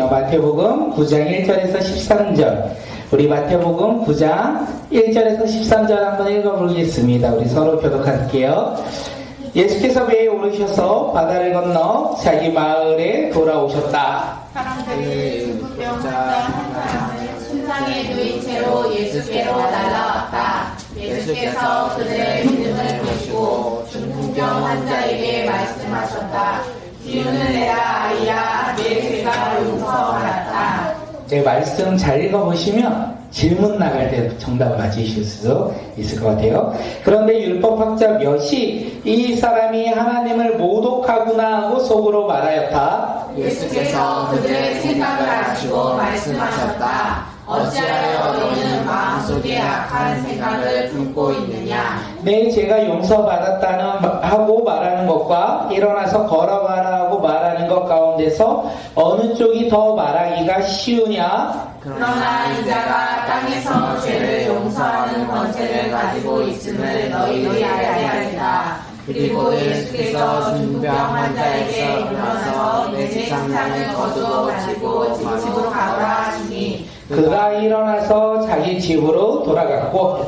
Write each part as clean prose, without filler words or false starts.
마태복음 9장 1절에서 13절, 우리 마태복음 9장 1절에서 13절 한번 읽어보겠습니다. 우리 서로 교독할게요. 예수께서 배에 오르셔서 바다를 건너 자기 마을에 돌아오셨다. 사람들이 중풍병 환자 한 사람을 침상에 누인 채로 예수께로 날아왔다. 예수께서 그들의 믿음을 보시고 중풍병 환자에게 말씀하셨다. 기운을 내라 아이야, 내 죄가 용서받았다. 제 말씀 잘 읽어보시면 질문 나갈 때 정답을 맞히실 수 있을 것 같아요. 그런데 율법학자 몇이 이 사람이 하나님을 모독하구나 하고 속으로 말하였다. 예수께서 그들의 생각을 아시고 말씀하셨다. 어찌하여 너희는 마음속에 악한 생각을 품고 있느냐. 내 죄가 용서받았다는 하고 말하는 것과 일어나서 걸어가라 하고 말하는 것 가운데서 어느 쪽이 더 말하기가 쉬우냐? 그러나 이자가 땅에서 죄를 용서하는 권세를 가지고 있음을 너희들이 알아야 한다. 그리고 예수께서 중풍병 환자에게 일어나서 내 책상을 거두어 가지고 집으로 가거라 하시니 그가 일어나서 자기 집으로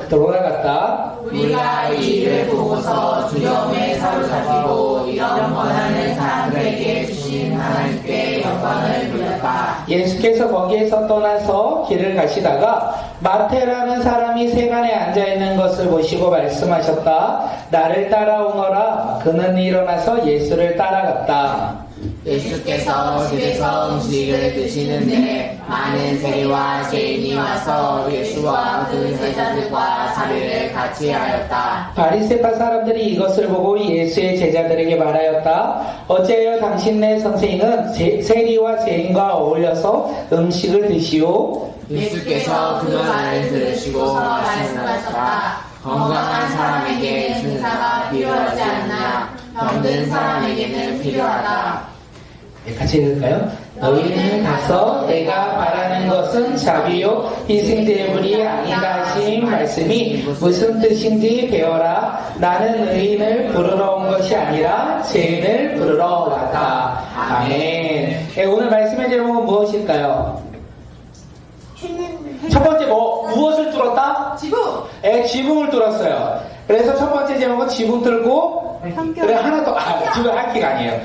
돌아갔다. 우리가 이 일을 보고서 두려움에 사로잡히고 이런 권한을 사람들에게 주신 하나님께 영광을 돌렸다. 예수께서 거기에서 떠나서 길을 가시다가 마태라는 사람이 세간에 앉아있는 것을 보시고 말씀하셨다. 나를 따라오너라. 그는 일어나서 예수를 따라갔다. 예수께서 집에서 음식을 드시는데 많은 세리와 죄인이 와서 예수와 그 제자들과 자리를 같이 하였다. 바리새파 사람들이 이것을 보고 예수의 제자들에게 말하였다. 어찌하여 당신네 선생님은 세리와 죄인과 어울려서 음식을 드시오? 예수께서 그 말을 들으시고 말씀하셨다. 건강한 사람에게 신사가 필요하지 않나 병든 사람에게는 필요하다. 네, 같이 읽을까요? 너희는 가서 내가 바라는 것은 자비요 희생제물이 아니다 하신 말씀이 무슨 뜻인지 배워라. 나는 의인을 부르러 온 것이 아니라 죄인을 부르러 왔다. 아멘. 네, 오늘 말씀의 제목은 무엇일까요? 첫 번째 무엇을 뚫었다? 지붕! 네, 지붕을 뚫었어요. 그래서 첫 번째 제목은 지붕 뚫고 그래 하나 더 지붕 학기가 아니에요.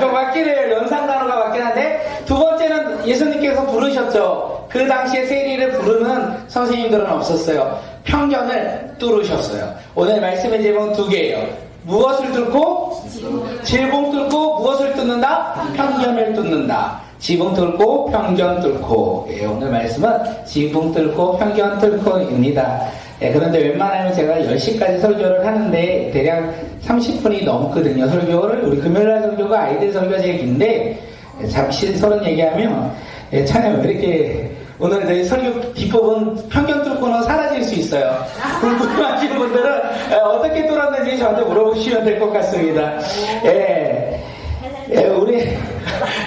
그 맞긴 해요. 연상 단어가 맞긴 한데 두 번째는 예수님께서 부르셨죠. 그 당시에 세리를 부르는 선생님들은 없었어요. 편견을 뚫으셨어요. 오늘 말씀의 제목은 두 개예요. 무엇을 뚫고? 지붕 뚫고 무엇을 뚫는다? 편견을 뚫는다. 지붕 뚫고 편견 뚫고. 예, 오늘 말씀은 지붕 뚫고 편견 뚫고입니다. 예, 그런데 웬만하면 제가 10시까지 설교를 하는데 대략 30분이 넘거든요. 설교를. 우리 금요일날 설교가 아이들 설교가 제일 긴데 잠시 서론 얘기하면 찬양 왜 이렇게 오늘 저희 설교 뒷부분 편견 뚫고는 사라질 수 있어요. 궁금하신 분들은 어떻게 뚫었는지 저한테 물어보시면 될 것 같습니다. 우리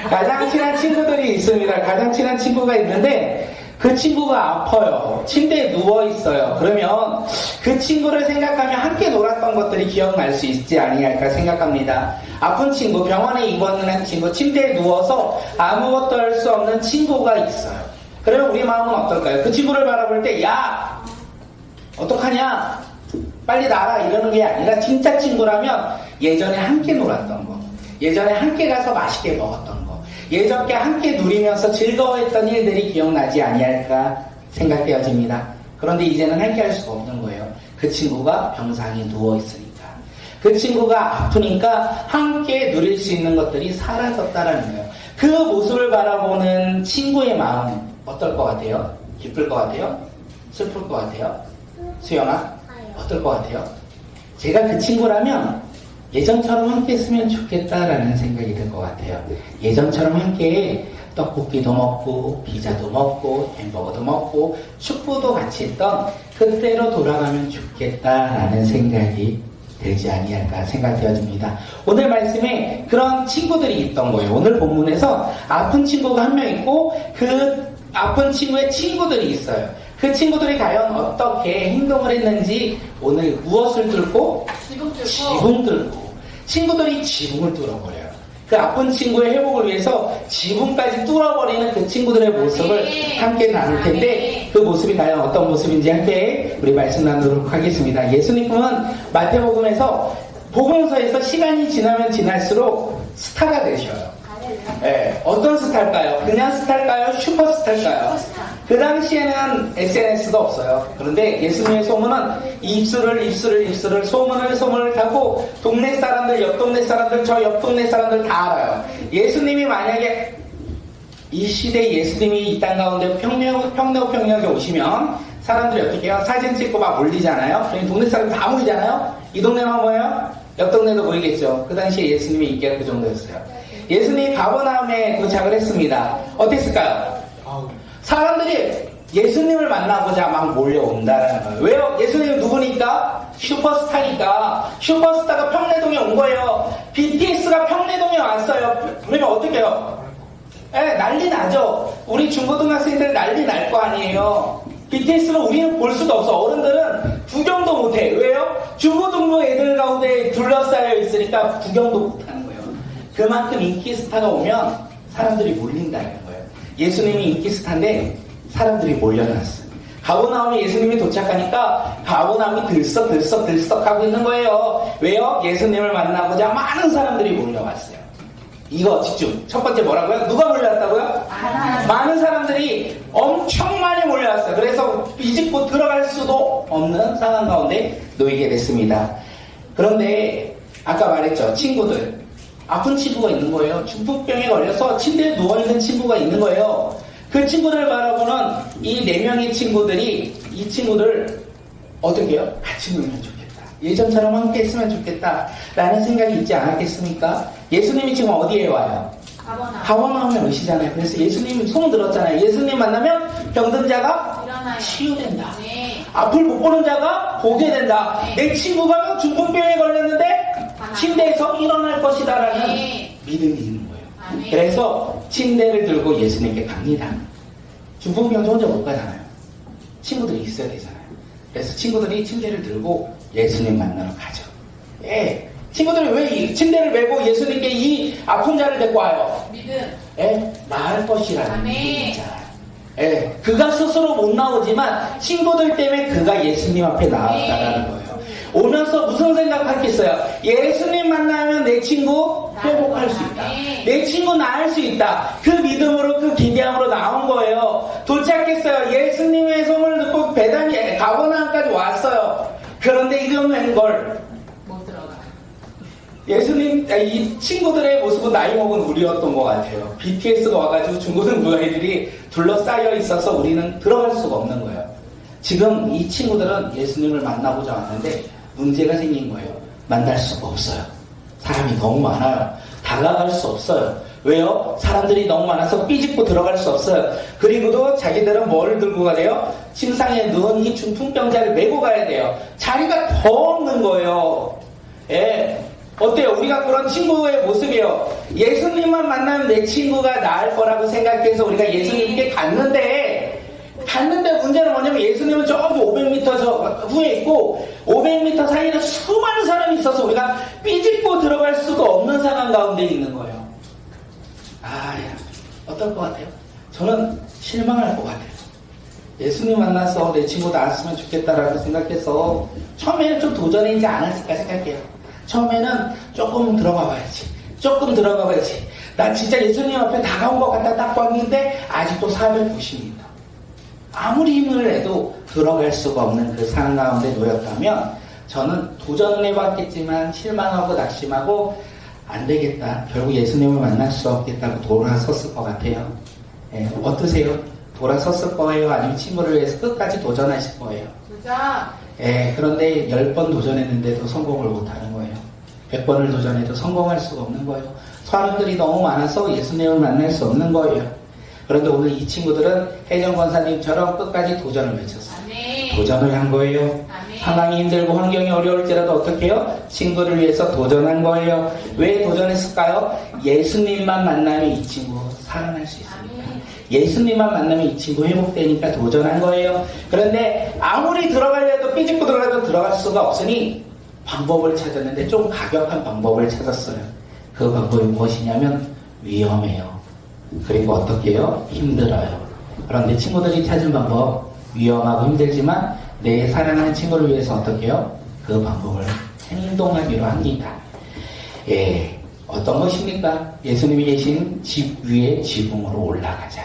가장 친한 친구들이 있습니다. 가장 친한 친구가 있는데 그 친구가 아파요. 침대에 누워있어요. 그러면 그 친구를 생각하면 함께 놀았던 것들이 기억날 수 있지 아니할까 생각합니다. 아픈 친구, 병원에 입원한 친구, 침대에 누워서 아무것도 할 수 없는 친구가 있어요. 그러면 우리 마음은 어떨까요? 그 친구를 바라볼 때 야! 어떡하냐? 빨리 나가 이러는 게 아니라 진짜 친구라면 예전에 함께 놀았던 거, 예전에 함께 가서 맛있게 먹었던 거, 예전에 함께 누리면서 즐거워했던 일들이 기억나지 아니할까 생각되어집니다. 그런데 이제는 함께 할 수가 없는 거예요. 그 친구가 병상에 누워있으니까. 그 친구가 아프니까 함께 누릴 수 있는 것들이 사라졌다라는 거예요. 그 모습을 바라보는 친구의 마음 어떨 것 같아요? 기쁠 것 같아요? 슬플 것 같아요? 수영아? 어떨 것 같아요? 제가 그 친구라면 예전처럼 함께 했으면 좋겠다라는 생각이 들 것 같아요. 예전처럼 함께 떡볶이도 먹고 피자도 먹고 햄버거도 먹고 축구도 같이 했던 그때로 돌아가면 좋겠다라는 생각이 되지 아니할까 생각되어집니다. 오늘 말씀에 그런 친구들이 있던 거예요. 오늘 본문에서 아픈 친구가 한 명 있고 그 아픈 친구의 친구들이 있어요. 그 친구들이 과연 어떻게 행동을 했는지 오늘 무엇을 뚫고? 지붕 뚫고. 친구들이 지붕을 뚫어버려요. 그 아픈 친구의 회복을 위해서 지붕까지 뚫어버리는 그 친구들의 모습을 함께 나눌 텐데 그 모습이 과연 어떤 모습인지 함께 우리 말씀 나누도록 하겠습니다. 예수님은 마태복음에서 복음서에서 시간이 지나면 지날수록 스타가 되셔요. 네, 어떤 스타일까요? 그냥 스타일까요? 슈퍼스타일까요? 그 당시에는 SNS도 없어요. 그런데 예수님의 소문은 입술을 소문을 타고 동네 사람들, 옆 동네 사람들, 저 옆 동네 사람들 다 알아요. 예수님이 만약에 이 시대에 예수님이 이 땅 가운데 평내역에 오시면 사람들이 어떻게 해요? 사진 찍고 막 올리잖아요. 그러니 동네 사람 다 모이잖아요. 이 동네만 모여요? 옆 동네도 모이겠죠. 그 당시에 예수님의 인기가 그 정도였어요. 예수님이 가버나움에 도착을 했습니다. 어땠을까요? 사람들이 예수님을 만나고자 막 몰려온다는 거예요. 왜요? 예수님은 누구니까? 슈퍼스타니까. 슈퍼스타가 평내동에 온 거예요. BTS가 평내동에 왔어요. 그러면 어떻게 해요? 난리 나죠. 우리 중고등학생들 난리 날 거 아니에요. BTS는 우리는 볼 수도 없어. 어른들은 구경도 못해. 왜요? 중고등부 애들 가운데 둘러싸여 있으니까 구경도 못하는 거예요. 그만큼 인기 스타가 오면 사람들이 몰린다는 거예요. 예수님이 인기 스타인데 사람들이 몰려났어요. 가버나움에 예수님이 도착하니까 가버나움이 들썩 하고 있는 거예요. 왜요? 예수님을 만나고자 많은 사람들이 몰려왔어요. 이거 집중. 첫 번째 뭐라고요? 누가 몰려왔다고요? 많은 사람들이 엄청 많이 몰려왔어요. 그래서 비집고 들어갈 수도 없는 상황 가운데 놓이게 됐습니다. 그런데 아까 말했죠. 친구들. 아픈 친구가 있는 거예요. 중풍병에 걸려서 침대에 누워있는 친구가 있는 거예요. 그 친구들 바라보는 이 4명의 친구들이 이 친구들 어떻게 해요? 같이 놀면 좋겠다. 예전처럼 함께 했으면 좋겠다. 라는 생각이 있지 않았겠습니까? 예수님이 지금 어디에 와요? 가버나움에 오시잖아요. 그래서 예수님 소문 들었잖아요. 예수님 만나면 병든 자가 치유된다. 앞을 못 보는 자가 보게 된다. 내 친구가 중풍병에 걸렸는데 침대에서 일어날 것이다 라는 믿음이 있는 거예요. 그래서 침대를 들고 예수님께 갑니다. 중풍병자 혼자 못 가잖아요. 친구들이 있어야 되잖아요. 그래서 친구들이 침대를 들고 예수님 만나러 가죠. 친구들이 왜 이 침대를 메고 예수님께 이 아픈 자를 데리고 와요? 믿음. 나을 것이라는 믿음이 있잖아요. 그가 스스로 못 나오지만 친구들 때문에 그가 예수님 앞에 나왔다라는 거예요. 오면서 무슨 생각하겠어요? 예수님 만나면 내 친구 회복할 수 있다. 내 친구 나을 수 있다. 그 믿음으로 그 기대함으로 나온 거예요. 도착했어요. 예수님의 소문을 듣고 베다니 가버나움까지 왔어요. 그런데 이건 웬걸? 못 들어가. 예수님, 이 친구들의 모습은 나이 먹은 우리였던 것 같아요. BTS가 와가지고 중고등부 애들이 둘러싸여 있어서 우리는 들어갈 수가 없는 거예요. 지금 이 친구들은 예수님을 만나고자 왔는데 문제가 생긴 거예요. 만날 수가 없어요. 사람이 너무 많아요. 다가갈 수 없어요. 왜요? 사람들이 너무 많아서 삐집고 들어갈 수 없어요. 그리고도 자기들은 뭘 들고 가래요? 침상에 누운 이 중풍병자를 메고 가야 돼요. 자리가 더 없는 거예요. 어때요? 우리가 그런 친구의 모습이에요. 예수님만 만나면 내 친구가 나을 거라고 생각해서 우리가 예수님께 갔는데 문제는 뭐냐면 예수님은 저기 500m 후에 있고 500m 사이에는 수많은 사람이 있어서 우리가 삐집고 들어갈 수가 없는 상황 가운데 있는 거예요. 어떨 것 같아요? 저는 실망할 것 같아요. 예수님 만나서 내 친구 나았으면 좋겠다라고 생각해서 처음에는 좀 도전이지 않았을까 생각해요. 처음에는 조금 들어가 봐야지. 난 진짜 예수님 앞에 다가온 것 같다 딱 봤는데 아직도 490m. 아무리 힘을 내도 들어갈 수가 없는 그 상황 가운데 놓였다면 저는 도전을 해봤겠지만 실망하고 낙심하고 안 되겠다. 결국 예수님을 만날 수 없겠다고 돌아섰을 것 같아요. 어떠세요? 돌아섰을 거예요? 아니면 친구를 위해서 끝까지 도전하실 거예요? 그런데 10번 도전했는데도 성공을 못하는 거예요. 100번을 도전해도 성공할 수가 없는 거예요. 사람들이 너무 많아서 예수님을 만날 수 없는 거예요. 그런데 오늘 이 친구들은 혜정 권사님처럼 끝까지 도전을 외쳤어요. 도전을 한 거예요. 상황이 힘들고 환경이 어려울지라도 어떻게 해요? 친구를 위해서 도전한 거예요. 왜 도전했을까요? 예수님만 만나면 이 친구 살아날 수 있습니다. 예수님만 만나면 이 친구 회복되니까 도전한 거예요. 그런데 아무리 들어가려도 삐집고 들어가도 들어갈 수가 없으니 방법을 찾았는데 좀 가격한 방법을 찾았어요. 그 방법이 무엇이냐면 위험해요. 그리고 어떻게 해요? 힘들어요. 그런데 친구들이 찾은 방법, 위험하고 힘들지만 내 사랑하는 친구를 위해서 어떻게 해요? 그 방법을 행동하기로 합니다. 예, 어떤 것입니까? 예수님이 계신 집 위에 지붕으로 올라가자.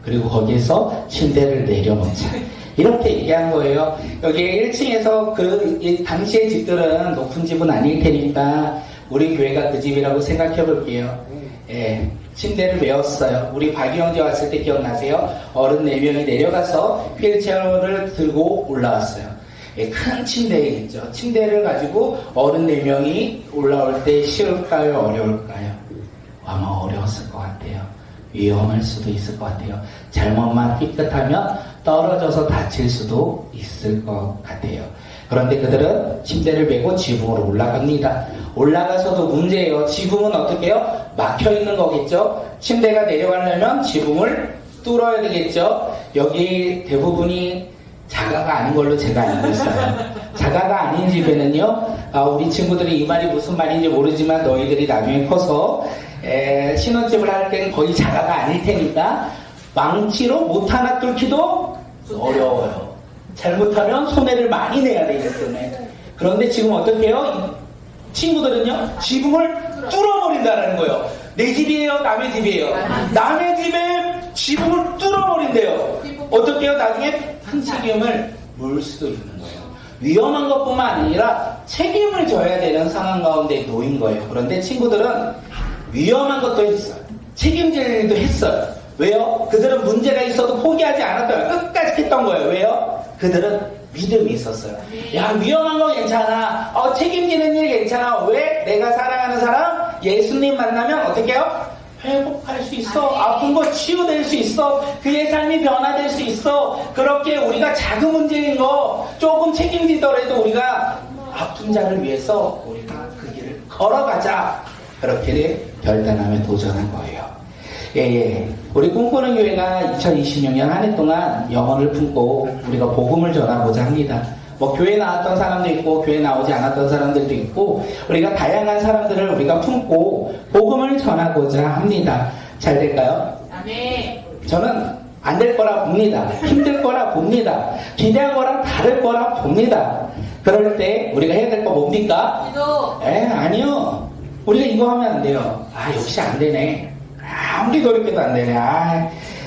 그리고 거기에서 침대를 내려놓자. 이렇게 얘기한 거예요. 여기 1층에서 당시의 집들은 높은 집은 아닐 테니까 우리 교회가 그 집이라고 생각해 볼게요. 예, 침대를 메웠어요. 우리 박이 형제 왔을 때 기억나세요? 어른 4명이 내려가서 휠체어를 들고 올라왔어요. 예, 큰 침대겠죠. 침대를 가지고 어른 4명이 올라올 때 쉬울까요? 어려울까요? 아마 어려웠을 것 같아요. 위험할 수도 있을 것 같아요. 잘못만 삐끗하면 떨어져서 다칠 수도 있을 것 같아요. 그런데 그들은 침대를 메고 지붕으로 올라갑니다. 올라가서도 문제예요. 지붕은 어떻게 해요? 막혀있는 거겠죠? 침대가 내려가려면 지붕을 뚫어야 되겠죠? 여기 대부분이 자가가 아닌 걸로 제가 알고 있어요. 자가가 아닌 집에는요, 우리 친구들이 이 말이 무슨 말인지 모르지만 너희들이 나중에 커서 신혼집을 할 때는 거의 자가가 아닐 테니까 망치로 못 하나 뚫기도 어려워요. 잘못하면 손해를 많이 내야 되기 때문에. 그런데 지금 어떻게 해요? 친구들은요, 지붕을 뚫어버린다는 거예요. 내 집이에요? 남의 집이에요? 남의 집에 지붕을 뚫어버린대요. 어떻게 해요? 나중에 큰 책임을 물 수도 있는 거예요. 위험한 것뿐만 아니라 책임을 져야 되는 상황 가운데 놓인 거예요. 그런데 친구들은 위험한 것도 했어요. 책임질 일도 했어요. 왜요? 그들은 문제가 있어도 포기하지 않았어요. 끝까지 했던 거예요. 왜요? 그들은 믿음이 있었어요. 야, 위험한 거 괜찮아. 책임지는 일 괜찮아. 왜? 내가 사랑하는 사람 예수님 만나면 어떻게 해요? 회복할 수 있어. 아픈 거 치유될 수 있어. 그의 삶이 변화될 수 있어. 그렇게 우리가 작은 문제인 거 조금 책임지더라도 우리가 아픈 자를 위해서 우리가 그 길을 걸어가자. 그렇게 결단하며 도전한 거예요. 예. 우리 꿈꾸는 교회가 2026년 한 해 동안 영혼을 품고 우리가 복음을 전하고자 합니다. 교회 나왔던 사람도 있고 교회 나오지 않았던 사람들도 있고 우리가 다양한 사람들을 우리가 품고 복음을 전하고자 합니다. 잘 될까요? 아멘. 저는 안 될 거라 봅니다. 힘들 거라 봅니다. 기대한 거랑 다를 거라 봅니다. 그럴 때 우리가 해야 될 거 뭡니까? 기도. 아니요. 우리가 이거 하면 안 돼요. 역시 안 되네. 아무리 노력해도 안 되네.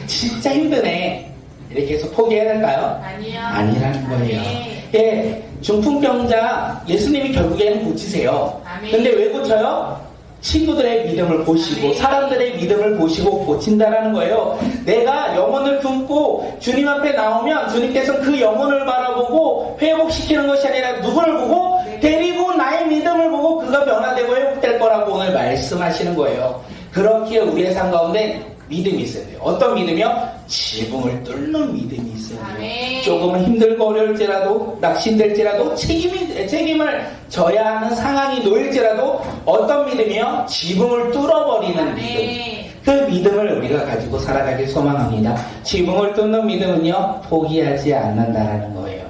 진짜 힘드네. 이렇게 해서 포기해야 될까요? 아니요. 아니라는 거예요. 아멘. 예, 중풍병자 예수님이 결국에는 고치세요. 아멘. 근데 왜 고쳐요? 친구들의 믿음을 보시고 사람들의 믿음을 보시고 고친다라는 거예요. 내가 영혼을 품고 주님 앞에 나오면 주님께서 그 영혼을 바라보고 회복시키는 것이 아니라 누구를 보고 데리고 나의 믿음을 보고 그가 변화되고 회복될 거라고 오늘 말씀하시는 거예요. 그렇기에 우리의 삶 가운데 믿음이 있어야 돼요. 어떤 믿음이요? 지붕을 뚫는 믿음이 있어야 돼요. 아멘. 조금은 힘들고 어려울지라도 낙심될지라도 책임을 져야 하는 상황이 놓일지라도 어떤 믿음이요? 지붕을 뚫어버리는 믿음. 그 믿음을 우리가 가지고 살아가길 소망합니다. 지붕을 뚫는 믿음은요, 포기하지 않는다라는 거예요.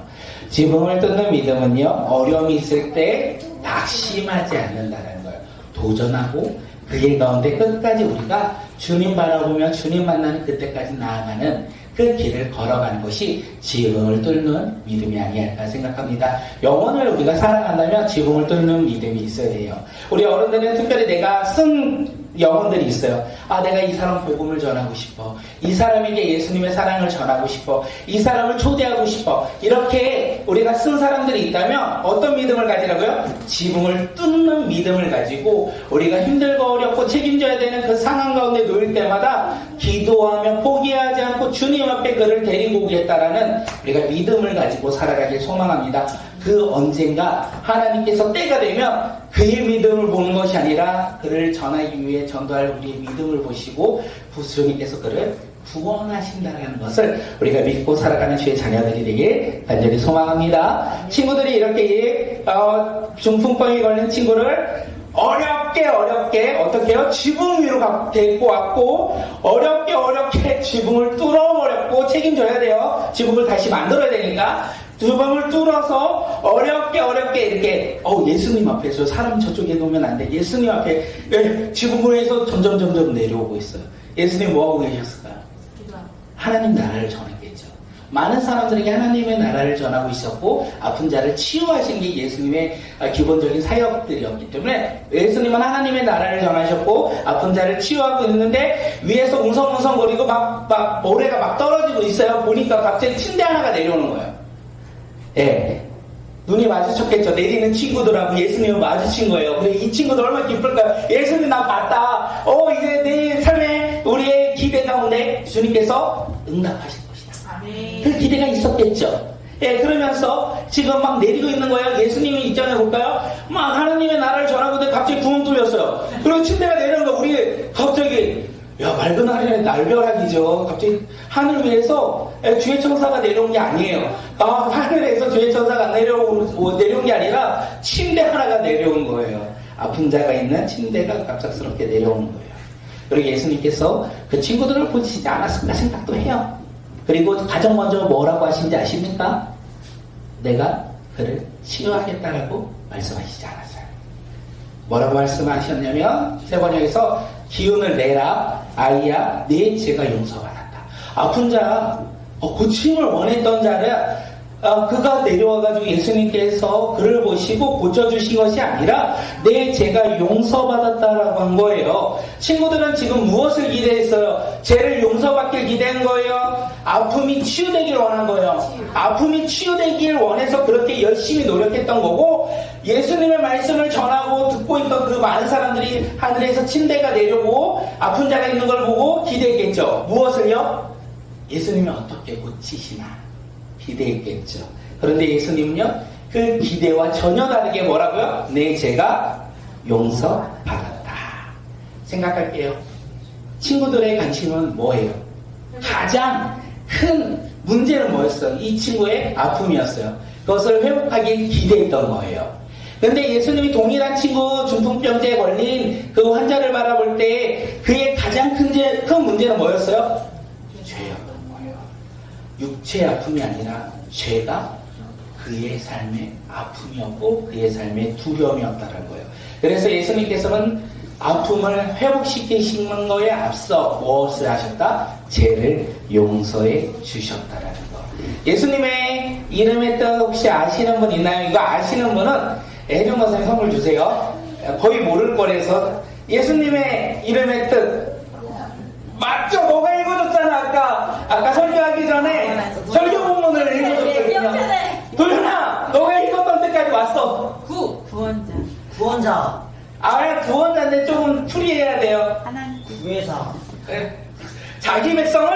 지붕을 뚫는 믿음은요, 어려움이 있을 때 낙심하지 않는다라는 거예요. 도전하고 그 길 가운데 끝까지 우리가 주님 바라보며 주님 만나는 그때까지 나아가는 그 길을 걸어가는 것이 지붕을 뚫는 믿음이 아니할까 생각합니다. 영혼을 우리가 사랑한다면 지붕을 뚫는 믿음이 있어야 돼요. 우리 어른들은 특별히 내가 쓴 영혼들이 있어요. 내가 이 사람 복음을 전하고 싶어. 이 사람에게 예수님의 사랑을 전하고 싶어. 이 사람을 초대하고 싶어. 이렇게 우리가 쓴 사람들이 있다면 어떤 믿음을 가지라고요? 지붕을 뚫는 믿음을 가지고 우리가 힘들고 어렵고 책임져야 되는 그 상황 가운데 놓일 때마다 기도하며 포기하지 않고 주님 앞에 그를 데리고 오겠다라는 우리가 믿음을 가지고 살아가길 소망합니다. 그 언젠가 하나님께서 때가 되면 그의 믿음을 보는 것이 아니라 그를 전하기 위해 전도할 우리의 믿음을 보시고 주님께서 그를 구원하신다는 것을 우리가 믿고 살아가는 주의 자녀들이 되길 간절히 소망합니다. 친구들이 이렇게 중풍병이 걸린 친구를 어렵게 어떻게 해요? 지붕 위로 데리고 왔고 어렵게 지붕을 뚫어버렸고 책임져야 돼요. 지붕을 다시 만들어야 되니까 두방을 뚫어서 어렵게 이렇게 예수님 앞에서 사람 저쪽에 놓으면 안 돼. 예수님 앞에 지구본에서 점점 내려오고 있어요. 예수님 뭐하고 계셨을까요? 하나님 나라를 전했겠죠. 많은 사람들에게 하나님의 나라를 전하고 있었고 아픈 자를 치유하신 게 예수님의 기본적인 사역들이었기 때문에 예수님은 하나님의 나라를 전하셨고 아픈 자를 치유하고 있는데 위에서 웅성웅성거리고 막 모래가 막 떨어지고 있어요. 보니까 갑자기 침대 하나가 내려오는 거예요. 예. 눈이 마주쳤겠죠. 내리는 친구들하고 예수님을 마주친 거예요. 근데 이 친구들 얼마나 기쁠까요? 예수님 나 봤다. 이제 내 삶에 우리의 기대 가운데 주님께서 응답하실 것이다. 그 기대가 있었겠죠. 예, 그러면서 지금 막 내리고 있는 거예요. 예수님이 있잖아요. 볼까요? 막 하나님의 나라를 전하고 있는데 갑자기 구멍 뚫렸어요. 그리고 침대가 내려오는 거 우리 갑자기 맑은 하늘의 날벼락이죠. 갑자기 하늘 위에서 주의 천사가 내려온 게 아니에요. 하늘에서 주의 천사가 내려온 게 아니라 침대 하나가 내려온 거예요. 아픈 자가 있는 침대가 갑작스럽게 내려오는 거예요. 그리고 예수님께서 그 친구들을 보시지 않았을까 생각도 해요. 그리고 가장 먼저 뭐라고 하신지 아십니까? 내가 그를 치유하겠다라고 말씀하시지 않았어요. 뭐라고 말씀하셨냐면 세 번역에서 기운을 내라 아이야 내 죄가 용서받았다. 아픈 자 고침을 원했던 자를 그가 내려와가지고 예수님께서 그를 보시고 고쳐주신 것이 아니라 내 죄가 용서받았다라고 한 거예요. 친구들은 지금 무엇을 기대했어요? 죄를 용서받길 기대한 거예요? 아픔이 치유되길 원한 거예요? 아픔이 치유되길 원해서 그렇게 열심히 노력했던 거고 예수님의 말씀을 전하고 듣고 있던 그 많은 사람들이 하늘에서 침대가 내려오고 아픈 자가 있는 걸 보고 기대했겠죠. 무엇을요? 예수님이 어떻게 고치시나 기대했겠죠. 그런데 예수님은요 그 기대와 전혀 다르게 뭐라고요? 내 죄가 용서받았다. 생각할게요. 친구들의 관심은 뭐예요? 가장 큰 문제는 뭐였어요? 이 친구의 아픔이었어요. 그것을 회복하기 기대했던 거예요. 그런데 예수님이 동일한 친구 중풍병자에 걸린 그 환자를 바라볼 때 그의 가장 큰 문제는 뭐였어요? 죄였던 거예요. 육체의 아픔이 아니라 죄가 그의 삶의 아픔이었고 그의 삶의 두려움이었다는 거예요. 그래서 예수님께서는 아픔을 회복시키시는 거에 앞서 무엇을 하셨다? 죄를 용서해 주셨다라는 거. 예수님의 이름의 뜻 혹시 아시는 분 있나요? 이거 아시는 분은 혜정 선생님 선물 주세요. 거의 모를 거라서 예수님의 이름의 뜻 맞죠? 너가 읽어줬잖아. 아까 설교하기 전에 설교 본문을 읽어줬거든요. 도련아 너가 읽었던 때까지 왔어. 구원자. 구원자인데 조금 풀이해야 돼요. 구해서. 자기 백성을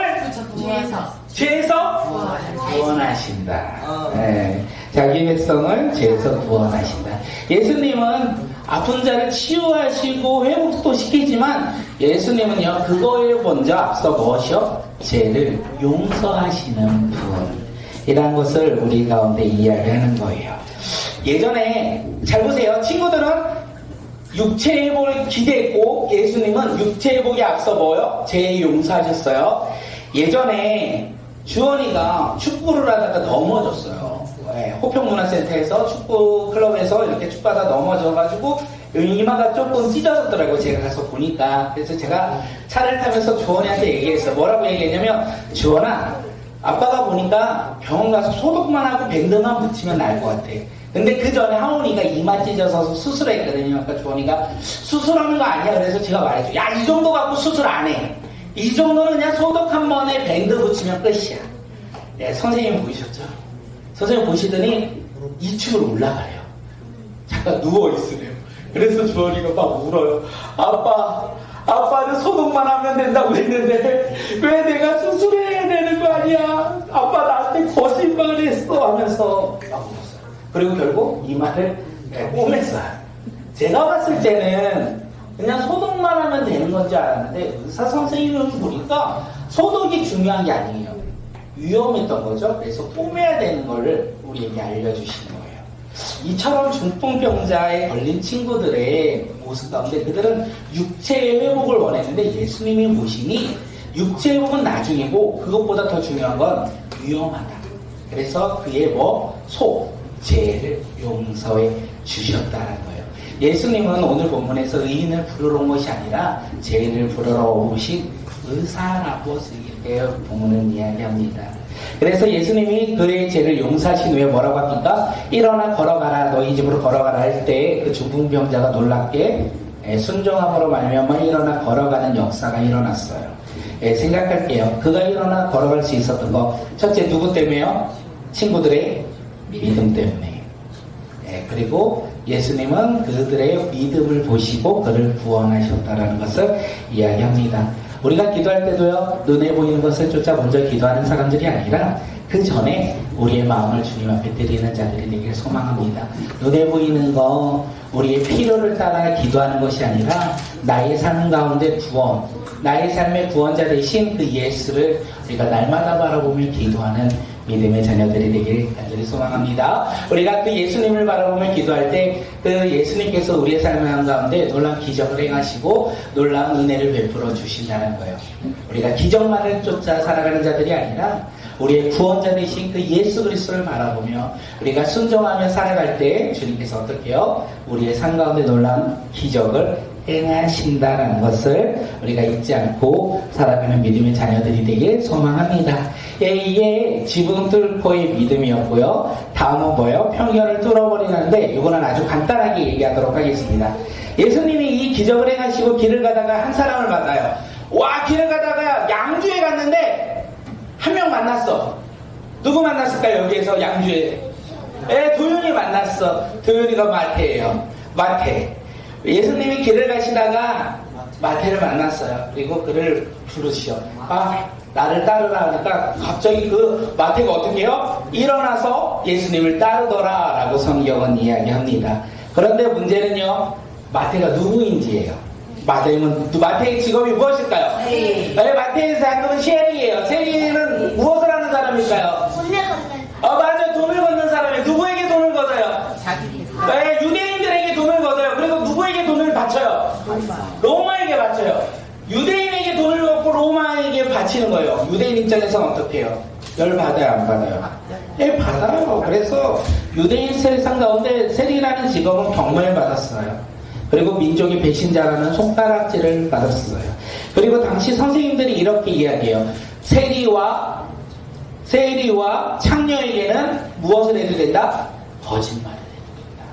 죄에서 구원하신다. 구원하신다. 네. 자기 백성을 죄에서 구원하신다. 예수님은 아픈 자를 치유하시고 회복도 시키지만 예수님은요 그거에 먼저 앞서 무엇이요? 죄를 용서하시는 분이라는 것을 우리 가운데 이야기하는 거예요. 예전에 잘 보세요. 친구들은 육체 회복을 기대했고 예수님은 육체 회복에 앞서 뭐요? 죄 용서하셨어요. 예전에 주원이가 축구를 하다가 넘어졌어요. 호평문화센터에서 축구 클럽에서 이렇게 축구하다 넘어져가지고 이마가 조금 찢어졌더라고요. 제가 가서 보니까. 그래서 제가 차를 타면서 주원이한테 얘기했어요. 뭐라고 얘기했냐면 주원아 아빠가 보니까 병원 가서 소독만 하고 밴드만 붙이면 나을 것 같아. 근데 그 전에 하원이가 이마 찢어서 수술했거든요. 그러니까 주원이가 수술하는 거 아니야. 그래서 제가 말해줘. 야, 이 정도 갖고 수술 안 해. 이 정도는 그냥 소독 한 번에 밴드 붙이면 끝이야. 네, 선생님 보이셨죠? 선생님 보시더니 2층으로 올라가래요. 잠깐 누워있으래요. 그래서 주원이가 막 울어요. 아빠는 소독만 하면 된다고 했는데 왜 내가 수술해야 되는 거 아니야? 아빠 나한테 거짓말했어 하면서 막 울었어요. 그리고 결국 이마를 꿰맸어요. 제가 봤을 때는 그냥 소독만 하면 되는 건 줄 알았는데 의사 선생님을 보니까 소독이 중요한 게 아니에요. 위험했던 거죠. 그래서 꿰매야 되는 거를 우리에게 알려주시는 거예요. 이처럼 중풍병자에 걸린 친구들의 모습 가운데 그들은 육체의 회복을 원했는데 예수님이 보시니 육체 회복은 나중이고 그것보다 더 중요한 건 위험하다. 그래서 그의 죄를 용서해 주셨다는 거예요. 예수님은 오늘 본문에서 의인을 부르러 온 것이 아니라 죄를 부르러 오신 의사라고 이렇게 본문은 이야기합니다. 그래서 예수님이 그의 죄를 용서하신 후에 뭐라고 합니까? 일어나 걸어가라, 너희 집으로 걸어가라 할 때 그 중풍병자가 놀랍게 순종함으로 말미암아 일어나 걸어가는 역사가 일어났어요. 생각할게요. 그가 일어나 걸어갈 수 있었던 거, 첫째 누구 때문에요? 친구들의 믿음 때문에. 그리고 예수님은 그들의 믿음을 보시고 그를 구원하셨다는 것을 이야기합니다. 우리가 기도할 때도요, 눈에 보이는 것을 쫓아 먼저 기도하는 사람들이 아니라 그 전에 우리의 마음을 주님 앞에 드리는 자들이 되기를 소망합니다. 눈에 보이는 거, 우리의 필요를 따라 기도하는 것이 아니라 나의 삶 가운데 구원, 나의 삶의 구원자 되신 그 예수를 우리가 날마다 바라보며 기도하는 믿음의 자녀들이 되기를 간절히 소망합니다. 우리가 그 예수님을 바라보며 기도할 때 그 예수님께서 우리의 삶의 가운데 놀라운 기적을 행하시고 놀라운 은혜를 베풀어 주신다는 거예요. 우리가 기적만을 쫓아 살아가는 자들이 아니라 우리의 구원자 되신 그 예수 그리스도를 바라보며 우리가 순종하며 살아갈 때 주님께서 어떻게 해요? 우리의 삶 가운데 놀라운 기적을 행하신다라는 것을 우리가 잊지 않고 살아가는 믿음의 자녀들이 되길 소망합니다. 이게 지붕 뚫고의 믿음이었고요. 다음은 뭐예요? 편견을 뚫어버리는데 이거는 아주 간단하게 얘기하도록 하겠습니다. 예수님이 이 기적을 행하시고 길을 가다가 한 사람을 만나요. 길을 가다가 양주에 갔는데 한 명 만났어. 누구 만났을까요? 여기에서 양주에 도윤이 만났어. 도윤이가 마태예요. 마태. 예수님이 길을 가시다가 마태를 만났어요. 그리고 그를 부르시오. 나를 따르라 하니까 갑자기 그 마태가 어떻게 해요? 일어나서 예수님을 따르더라 라고 성경은 이야기합니다. 그런데 문제는요, 마태가 누구인지예요. 마태의 직업이 무엇일까요? 마태의 상급은 셰리예요. 셰리는 무엇을 하는 사람일까요? 맞아요. 돈을 걷는 사람이에요. 누구에게 돈을 걷어요? 유대인들에게 돈을 걷어요. 그리고 누구에게 돈을 바쳐요? 로마에게 바쳐요. 유대인에게 돈을 걷고 로마에게 바치는 거예요. 유대인 입장에서는 어떻게 해요? 열 받아요, 안 받아요? 받아요. 그래서 유대인 세상 가운데 세리라는 직업은 경멸 받았어요. 그리고 민족의 배신자라는 손가락질을 받았어요. 그리고 당시 선생님들이 이렇게 이야기해요. 세리와 창녀에게는 무엇을 해도 된다? 거짓말을 해도 된다.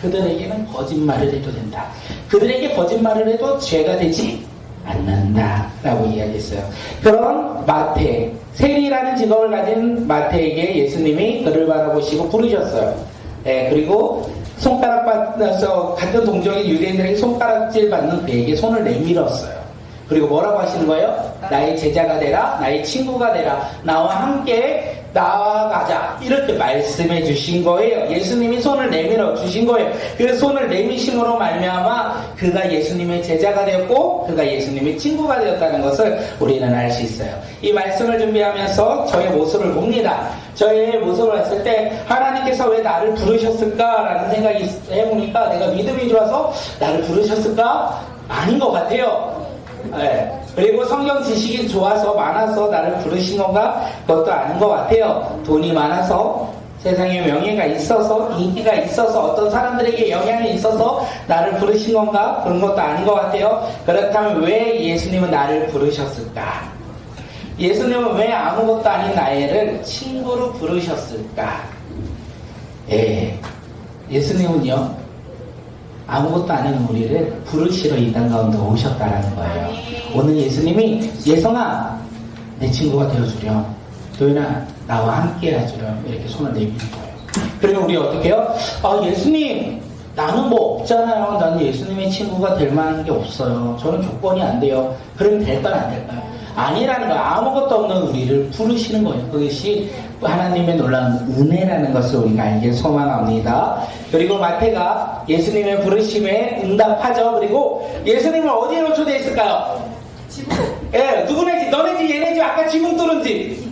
그들에게는 거짓말을 해도 된다. 그들에게 거짓말을 해도 죄가 되지 않는다 라고 이야기했어요. 그런 마태, 세리라는 직업을 가진 마태에게 예수님이 그를 바라보시고 부르셨어요. 그리고 손가락 받아서 같은 동족인 유대인들에게 손가락질 받는 그에게 손을 내밀었어요. 그리고 뭐라고 하시는 거예요? 나의 제자가 되라, 나의 친구가 되라, 나와 함께 나아가자, 이렇게 말씀해 주신 거예요. 예수님이 손을 내밀어 주신 거예요. 그 손을 내미심으로 말미암아 그가 예수님의 제자가 되었고 그가 예수님의 친구가 되었다는 것을 우리는 알 수 있어요. 이 말씀을 준비하면서 저의 모습을 봅니다. 저의 모습을 봤을 때 하나님께서 왜 나를 부르셨을까라는 생각이 해보니까 내가 믿음이 좋아서 나를 부르셨을까? 아닌 것 같아요. 그리고 성경 지식이 좋아서 많아서 나를 부르신 건가? 그것도 아닌 것 같아요. 돈이 많아서, 세상에 명예가 있어서, 인기가 있어서, 어떤 사람들에게 영향이 있어서 나를 부르신 건가? 그런 것도 아닌 것 같아요. 그렇다면 왜 예수님은 나를 부르셨을까? 예수님은 왜 아무것도 아닌 나를 친구로 부르셨을까? 예수님은요, 아무것도 아닌 우리를 부르시러 이 땅 가운데 오셨다라는 거예요. 오늘 예수님이 예성아 내 친구가 되어주렴, 도윤아 나와 함께 해주렴, 이렇게 손을 내미는 거예요. 그러면 우리 어떻게 해요? 예수님 나는 뭐 없잖아요. 나는 예수님의 친구가 될 만한 게 없어요. 저는 조건이 안 돼요. 그러면 될까요, 안 될까요? 아니라는 거예요. 아무것도 없는 우리를 부르시는 거예요. 그것이 하나님의 놀라운 은혜라는 것을 우리가 알길 소망합니다. 그리고 마태가 예수님의 부르심에 응답하죠. 그리고 예수님을 어디로 초대했을까요? 지붕. 누구네 집? 너네 집, 얘네 집, 아까 지붕 뚫은 집.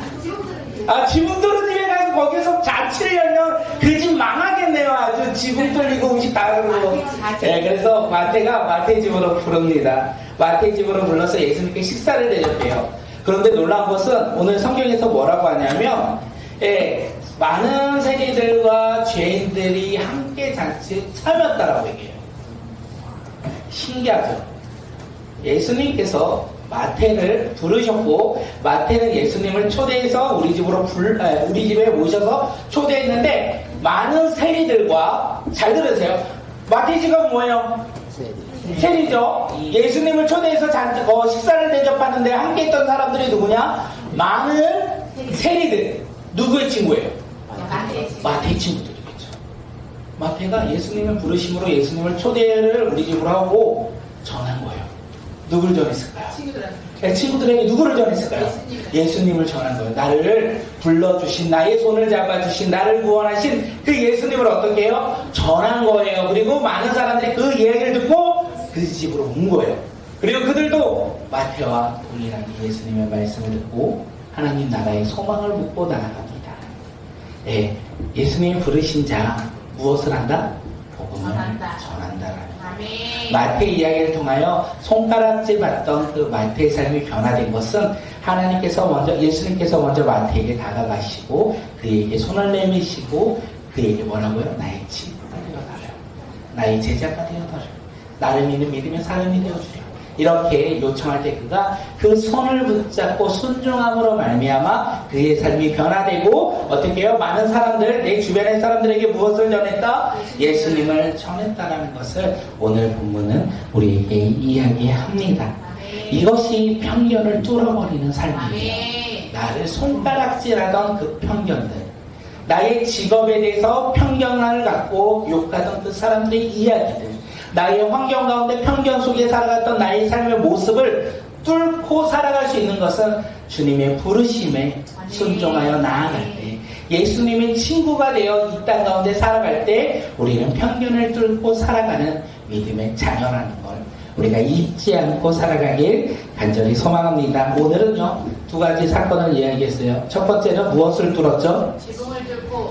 지붕 뚫은 집에 가서 거기서 자취를 열면 그 집 망하겠네요. 아주 지붕 뚫리고 음식 다 그러고. 그래서 마태가 마태 집으로 부릅니다. 마태 집으로 불러서 예수님께 식사를 대접해요. 그런데 놀라운 것은 오늘 성경에서 뭐라고 하냐면 많은 세리들과 죄인들이 함께 잔치에 참였다라고 얘기해요. 신기하죠? 예수님께서 마태를 부르셨고 마태는 예수님을 초대해서 우리 집에 모셔서 초대했는데 많은 세리들과 잘 들으세요. 마태 직업은 뭐예요? 세리죠. 예수님을 초대해서 식사를 대접하는데 함께 있던 사람들이 누구냐? 많은 세리들. 누구의 친구예요? 마태의 친구들이겠죠. 마태가 예수님을 부르심으로 예수님을 초대를 우리 집으로 하고 전한 거예요. 누구를 전했을까요? 친구들에게 누구를 전했을까요? 예수님을 전한 거예요. 나를 불러주신, 나의 손을 잡아주신, 나를 구원하신 그 예수님을 어떻게 해요? 전한 거예요. 그리고 많은 사람들이 그 이야기를 듣고 그 집으로 온 거예요. 그리고 그들도 마태와 동일하게 예수님의 말씀을 듣고 하나님 나라의 소망을 묻고 나아갑니다. 네, 예수님이 부르신 자 무엇을 한다? 복음을 전한다라는 마태 이야기를 통하여 손가락질 받던 그 마태의 삶이 변화된 것은 예수님께서 먼저 마태에게 다가가시고 그에게 손을 내미시고 그에게 뭐라고요? 나의 친구가 되어달라. 나의 제자가 되어달라. 나를 믿는 믿음의 사람이 되어주려. 이렇게 요청할 때 그가 그 손을 붙잡고 순종함으로 말미암아 그의 삶이 변화되고 어떻게 해요? 많은 사람들, 내 주변의 사람들에게 무엇을 전했다? 예수님을 전했다라는 것을 오늘 본문은 우리에게 이야기합니다. 이것이 편견을 뚫어버리는 삶이에요. 나를 손가락질하던 그 편견들, 나의 직업에 대해서 편견을 갖고 욕하던 그 사람들의 이야기들, 나의 환경 가운데 편견 속에 살아갔던 나의 삶의 모습을 뚫고 살아갈 수 있는 것은 주님의 부르심에 순종하여 나아갈 때, 예수님의 친구가 되어 이 땅 가운데 살아갈 때 우리는 편견을 뚫고 살아가는 믿음의 자녀라는 걸 우리가 잊지 않고 살아가길 간절히 소망합니다. 오늘은요 2가지 사건을 이야기했어요. 첫 번째는 무엇을 뚫었죠?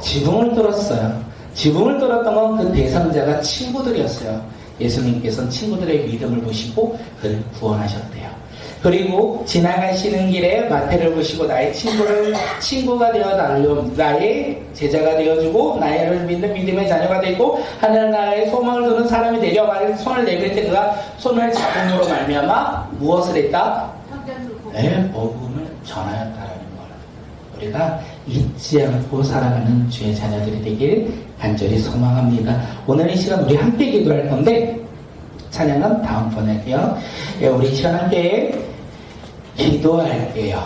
지붕을 뚫었어요. 지붕을 뚫었던 건 그 대상자가 친구들이었어요. 예수님께서는 친구들의 믿음을 보시고 그를 구원하셨대요. 그리고 지나가시는 길에 마태를 보시고 나의 친구가 되어달려, 나의 제자가 되어주고 나를 믿는 믿음의 자녀가 되고 하늘나라의 소망을 두는 사람이 되려 손을 내밀 때 그가 손을 잡음으로 말미암아 무엇을 했다? 복음을 전하였다라는 걸 우리가 잊지 않고 살아가는 주의 자녀들이 되길 간절히 소망합니다. 오늘 이 시간 우리 함께 기도할 건데 찬양은 다음번에 할게요. 우리 이 시간 함께 기도할게요.